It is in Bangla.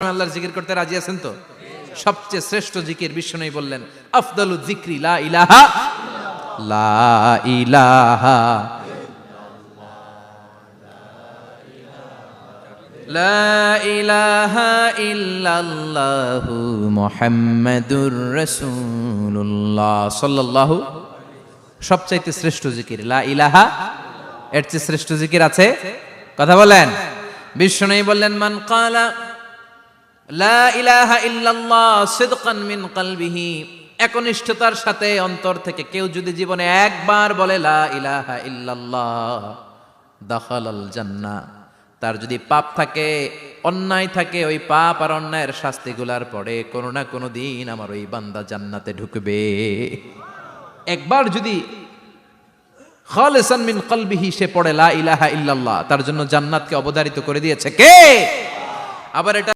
আল্লাহর জিকির করতে রাজি আছেন তো? সবচেয়ে শ্রেষ্ঠ জিকির বিশ্বনবী বললেন আফদালু যিকরি লা ইলাহা লা ইলাহা ইল্লাল্লাহু মুহাম্মাদুর রাসূলুল্লাহ সাল্লাল্লাহু। সবচাইতে শ্রেষ্ঠ জিকির লা ইলাহা, এর চেয়ে শ্রেষ্ঠ জিকির আছে? কথা বলেন। বিশ্বনবী বললেন মান ক্বালা লা ইলাহা ইল্লাল্লাহ সিদকান মিন কলবিহি, একনিষ্ঠতার সাথে অন্তর থেকে কেউ যদি জীবনে একবার বলে লা ইলাহা ইল্লাল্লাহ দাখালাল জান্নাহ, তার যদি পাপ থাকে, অন্যায় থাকে, ওই পাপ আর অন্যায়ের শাস্তিগুলার পরে কোনো না কোনো দিন আমার ওই বান্দা জান্নাতে ঢুকবে। একবার যদি খালিসান মিন কলবিহি সে পড়ে লা ইলাহা ইল্লাল্লাহ, তার জন্য জান্নাতকে অবধারিত করে দিয়েছে কে? আবার এটা